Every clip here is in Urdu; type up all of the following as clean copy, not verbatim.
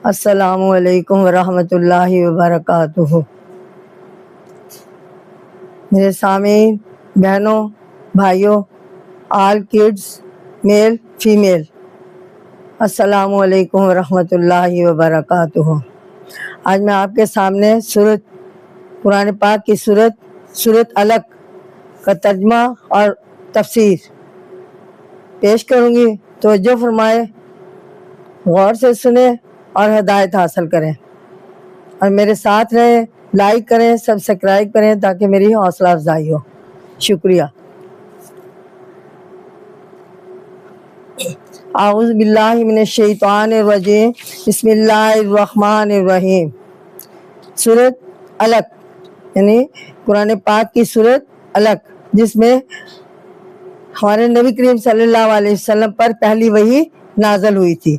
السلام علیکم ورحمۃ اللہ وبرکاتہ۔ میرے سامعین، بہنوں، بھائیوں، آل کڈس، میل فیمیل، السلام علیکم ورحمۃ اللہ وبرکاتہ۔ آج میں آپ کے سامنے قرآن پاک کی سورۃ علق کا ترجمہ اور تفسیر پیش کروں گی۔ توجہ فرمائے، غور سے سنیں اور ہدایت حاصل کریں، اور میرے ساتھ رہیں، لائک کریں، سبسکرائب کریں تاکہ میری حوصلہ افزائی ہو۔ شکریہ۔ اعوذ باللہ من الشیطان الرجیم، بسم اللہ الرحمن الرحیم۔ سورۃ علق یعنی قرآن پاک کی سورۃ علق، جس میں ہمارے نبی کریم صلی اللہ علیہ وسلم پر پہلی وحی نازل ہوئی تھی۔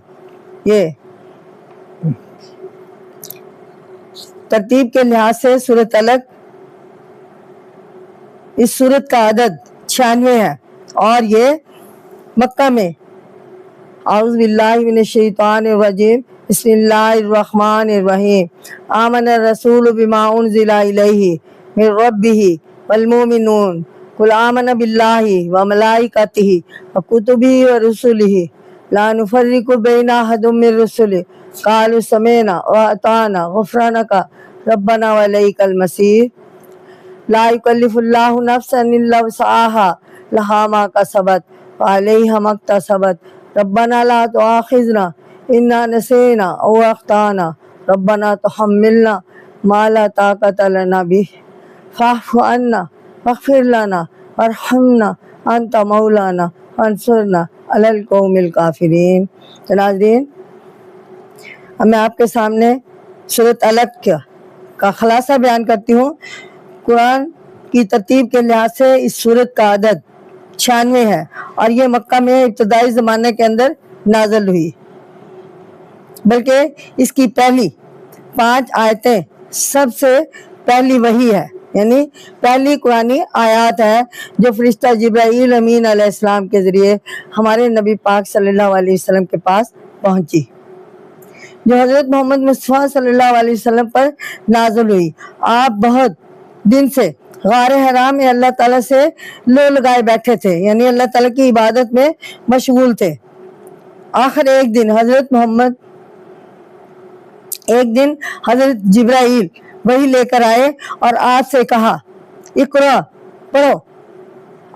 یہ ترتیب کے لحاظ سے سورۃ علق، اس سورت کا عدد 96 ہے، اور یہ مکہ میں اعوذ باللہ من الشیطان الرجیم، بسم اللہ الرحمن الرحیم۔ آمن الرسول بما انزل الیہ من ربہ والمؤمنون قل آمن باللہ وملائکتہ وکتبہ ورسلہ لا نفرق بین احد من رسلہ قالوا سمعنا واطعنا غفرانک ربنا والیک المصیر۔ لا یکلف اللہ نفسا الا وسعها لها ما کسبت وعلیہا ما اکتسبت ربنا لا تؤاخذنا ان نسینا او اخطانا ربنا تحملنا ما لا طاقت لنا به فاعف عنا واغفر لنا وارحمنا انت مولانا وانصرنا علی القوم الکافرین۔ ناظرین، اب میں آپ کے سامنے سورۃ علق کا خلاصہ بیان کرتی ہوں۔ قرآن کی ترتیب کے لحاظ سے اس سورت کا عدد 96 ہے، اور یہ مکہ میں ابتدائی زمانے کے اندر نازل ہوئی، بلکہ اس کی پہلی 5 آیتیں سب سے پہلی وحی ہے، یعنی پہلی قرآنی آیات ہے جو فرشتہ جبرائیل امین علیہ السلام کے ذریعے ہمارے نبی پاک صلی اللہ علیہ وسلم کے پاس پہنچی، جو حضرت محمد مصطفیٰ صلی اللہ علیہ وسلم پر نازل ہوئی۔ آپ بہت دن سے غار حرام میں اللہ تعالیٰ سے لو لگائے بیٹھے تھے، یعنی اللہ تعالیٰ کی عبادت میں مشغول تھے۔ آخر ایک دن حضرت جبرائیل وہی لے کر آئے اور آپ سے کہا، اقرا، پڑھو۔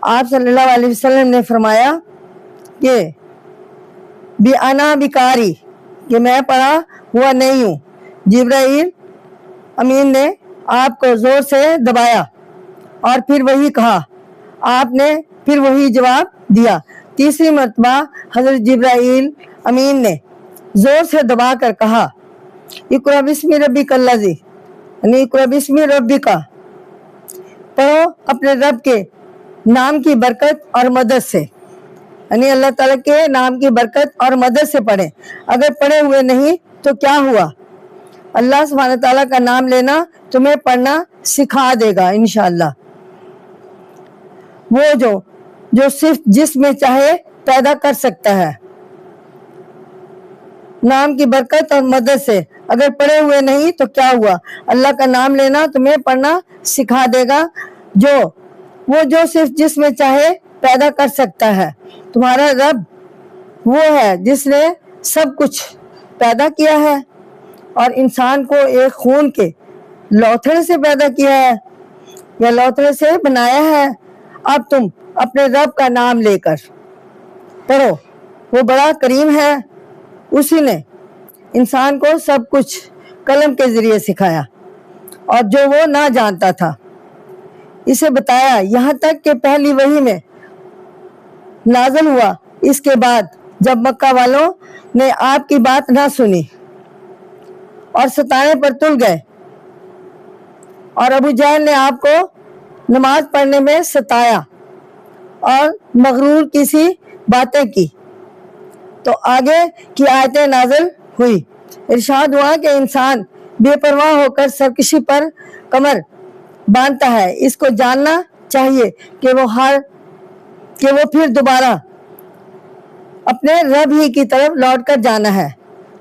آپ صلی اللہ علیہ وسلم نے فرمایا کہ بی انا بکاری، کہ میں پڑھا ہوا نہیں ہوں۔ جبرائیل امین نے آپ کو زور سے دبایا اور پھر وہی کہا، آپ نے پھر وہی جواب دیا۔ تیسری مرتبہ حضرت جبرائیل امین نے زور سے دبا کر کہا، اقرا بسم ربک الذی، یعنی اقرا بسم ربک، پڑھو اپنے رب کے نام کی برکت اور مدد سے، یعنی اللہ تعالیٰ کے نام کی برکت اور مدد سے پڑھیں۔ اگر پڑھے ہوئے نہیں تو کیا ہوا؟ اللہ سبحانہ تعالیٰ کا نام لینا تمہیں پڑھنا سکھا دے گا انشاءاللہ۔ وہ جو صرف جس میں چاہے پیدا کر سکتا ہے، نام کی برکت اور مدد سے۔ اگر پڑھے ہوئے نہیں تو کیا ہوا؟ اللہ کا نام لینا تمہیں پڑھنا سکھا دے گا، وہ جو صرف جس میں چاہے پیدا کر سکتا ہے۔ تمہارا رب وہ ہے جس نے سب کچھ پیدا کیا ہے، اور انسان کو ایک خون کے لوتھڑے سے پیدا کیا ہے یا لوتھڑے سے بنایا ہے۔ اب تم اپنے رب کا نام لے کر پڑھو، وہ بڑا کریم ہے۔ اسی نے انسان کو سب کچھ قلم کے ذریعے سکھایا، اور جو وہ نہ جانتا تھا اسے بتایا، یہاں تک کہ پہلی وحی میں نازل ہوا۔ اس کے بعد جب مکہ والوں نے آپ کی بات نہ سنی اور ستانے پر تل گئے، اور ابو جہل نے آپ کو نماز پڑھنے میں ستایا اور مغرور کسی باتیں کی، تو آگے کی آیتیں نازل ہوئی۔ ارشاد ہوا کہ انسان بے پرواہ ہو کر سرکشی پر کمر باندھتا ہے، اس کو جاننا چاہیے کہ وہ پھر دوبارہ اپنے رب ہی کی طرف لوٹ کر جانا ہے۔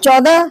14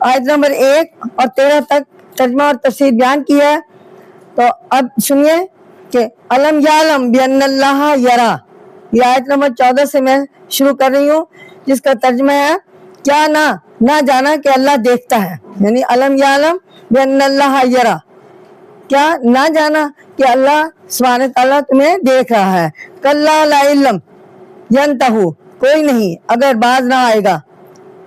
آیت نمبر 1 اور 13 تک ترجمہ اور تفسیر بیان کی ہے. تو اب سنیے کہ علم یعلم بان اللہ یرا، یہ آیت نمبر 14 سے میں شروع کر رہی ہوں، جس کا ترجمہ ہے کیا نہ جانا کہ اللہ دیکھتا ہے. یعنی علم یعلم بان اللہ یرا، کیا نہ جانا کہ اللہ سبحانہ تعالیٰ تمہیں دیکھ رہا ہے. کلا لا علم ینتہو، کوئی نہیں اگر باز نہ آئے گا.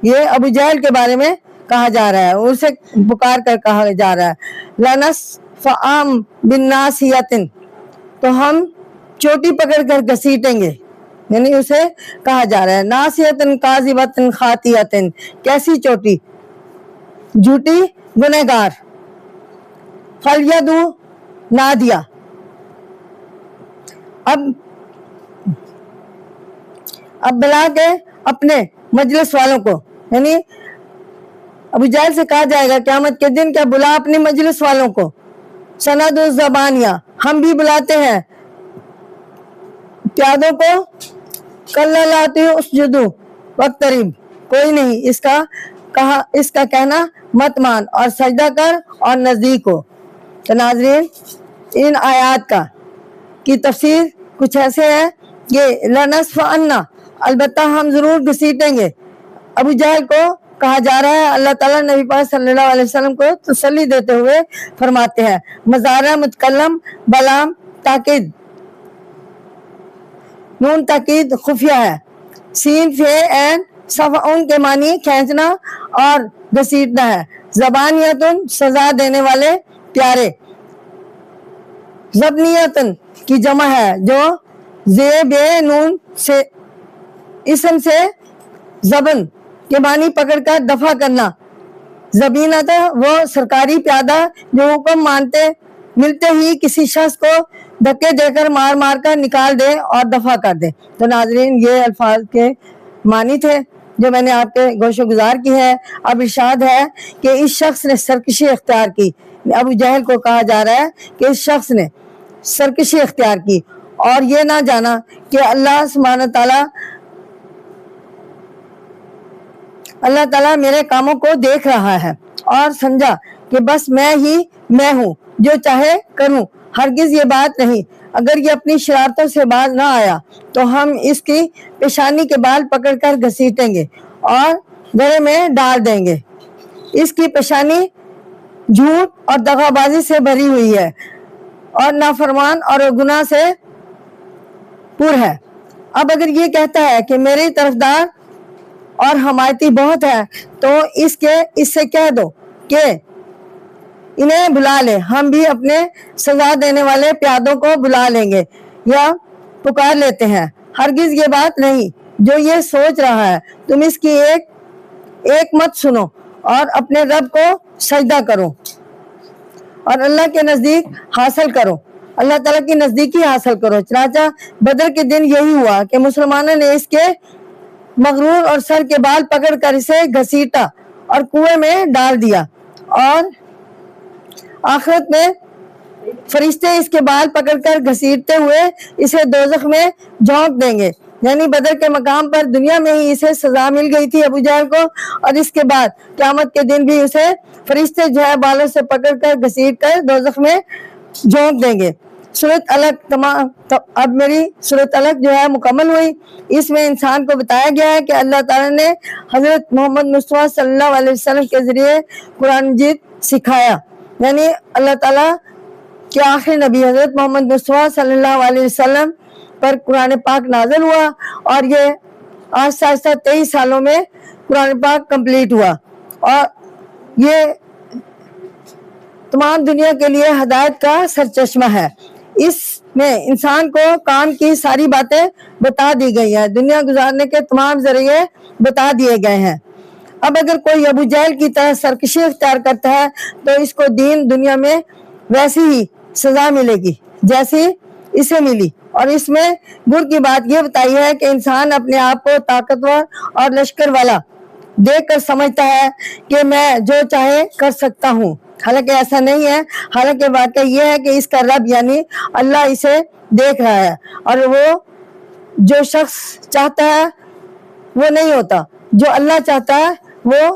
یہ ابو جہل کے بارے میں کہا جا رہا ہے، اسے پکار کر کہا جا رہا ہے. لنصفعن بالناصیۃ، تو ہم چوٹی پکڑ کر گھسیٹیں گے. یعنی اسے کہا جا رہا ہے ناصیۃ کاذبۃ خاطیۃ، کیسی چوٹی؟ جھوٹی گنہگار. فلیدعو نادیہ، اب بلا کے اپنے مجلس والوں کو، یعنی ابو جہل سے کہا جائے گا قیامت کے دن کیا بلا اپنے مجلس والوں کو. سندع الزبانیہ، ہم بھی بلاتے ہیں پیادوں کو. کلا لا تسجدوا واقترب، کوئی نہیں اس کا کہنا مت مان اور سجدہ کر اور نزدیک ہو. تو ناظرین، ان آیات کی تفسیر کچھ ایسے ہے کہ لنصفعن، البتہ ہم ضرور گھسیٹیں گے. ابو جہل کو کہا جا رہا ہے، اللہ تعالیٰ نبی پاک صلی اللہ علیہ وسلم کو تسلی دیتے ہوئے فرماتے ہیں مضارع متکلم بلام تاکید، نون تاکید خفیہ ہے. سین فے عین صفعون کے معنی کھینچنا اور گھسیٹنا ہے. زبانیتن، سزا دینے والے پیارے. زبنیتن کی جمع ہے جو زیب نون سے اسم سے زبن کے معنی پکڑ کر دفع کرنا. زبینت وہ سرکاری پیادہ جو حکم ملتے ہی کسی شخص کو دھکے دے کر مار کر نکال دے اور دفع کر دے. تو ناظرین، یہ الفاظ کے معنی تھے جو میں نے آپ کے گوش و گزار کی ہے. اب ارشاد ہے کہ اس شخص نے سرکشی اختیار کی. ابو جہل کو کہا جا رہا ہے کہ اس شخص نے سرکشی اختیار کی اور یہ نہ جانا کہ اللہ سبحانہ تعالیٰ میرے کاموں کو دیکھ رہا ہے، اور سمجھا کہ بس میں ہوں، جو چاہے کروں. ہرگز یہ بات نہیں، اگر یہ اپنی شرارتوں سے باز نہ آیا تو ہم اس کی پیشانی کے بال پکڑ کر گھسیٹیں گے اور گڑھے میں ڈال دیں گے. اس کی پیشانی جھوٹ اور دغا بازی سے بھری ہوئی ہے اور نافرمان اور گناہ سے پر ہے. اب اگر یہ کہتا ہے کہ میری طرفدار اور حمایتی بہت ہے تو اس سے کہہ دو کہ انہیں بلا لے، ہم بھی اپنے سزا دینے والے پیادوں کو بلا لیں گے یا پکار لیتے ہیں. ہرگز یہ بات نہیں جو یہ سوچ رہا ہے، تم اس کی ایک مت سنو اور اپنے رب کو سجدہ کرو اور اللہ کے نزدیک حاصل کرو، اللہ تعالیٰ کی نزدیکی حاصل کرو. چنانچہ بدر کے دن یہی ہوا کہ مسلمانوں نے اس کے مغرور اور سر کے بال پکڑ کر اسے گھسیٹا اور کنویں میں ڈال دیا، اور آخرت میں فرشتے اس کے بال پکڑ کر گھسیٹتے ہوئے اسے دوزخ میں جھونک دیں گے. یعنی بدر کے مقام پر دنیا میں ہی اسے سزا مل گئی تھی ابو جہل کو، اور اس کے بعد قیامت کے دن بھی اسے فرشتے جو ہے بالوں سے پکڑ کر گھسیٹ کر دوزخ میں جھونک دیں گے. سورۃ الق اب میری سورۃ الق جو ہے مکمل ہوئی. اس میں انسان کو بتایا گیا ہے کہ اللہ تعالیٰ نے حضرت محمد مصطفیٰ صلی اللہ علیہ وسلم کے ذریعے قرآن مجید سکھایا. یعنی اللہ تعالیٰ کے آخری نبی حضرت محمد مصطفیٰ صلی اللہ علیہ وسلم پر قرآن پاک نازل ہوا، اور یہ آہستہ آہستہ 23 سالوں میں قرآن پاک کمپلیٹ ہوا، اور یہ تمام دنیا کے لیے ہدایت کا سرچشمہ ہے. اس میں انسان کو کام کی ساری باتیں بتا دی گئی ہیں، دنیا گزارنے کے تمام ذریعے بتا دیے گئے ہیں. اب اگر کوئی ابو جہل کی طرح سرکشی اختیار کرتا ہے تو اس کو دنیا میں ویسی ہی سزا ملے گی جیسی اسے ملی. اور اس میں گر کی بات یہ بتائی ہے کہ انسان اپنے آپ کو طاقتور اور لشکر والا دیکھ کر سمجھتا ہے کہ میں جو چاہے کر سکتا ہوں، حالانکہ ایسا نہیں ہے. حالانکہ واقعہ یہ ہے کہ اس کا رب یعنی اللہ اسے دیکھ رہا ہے، اور وہ جو شخص چاہتا ہے وہ نہیں ہوتا، جو اللہ چاہتا ہے وہ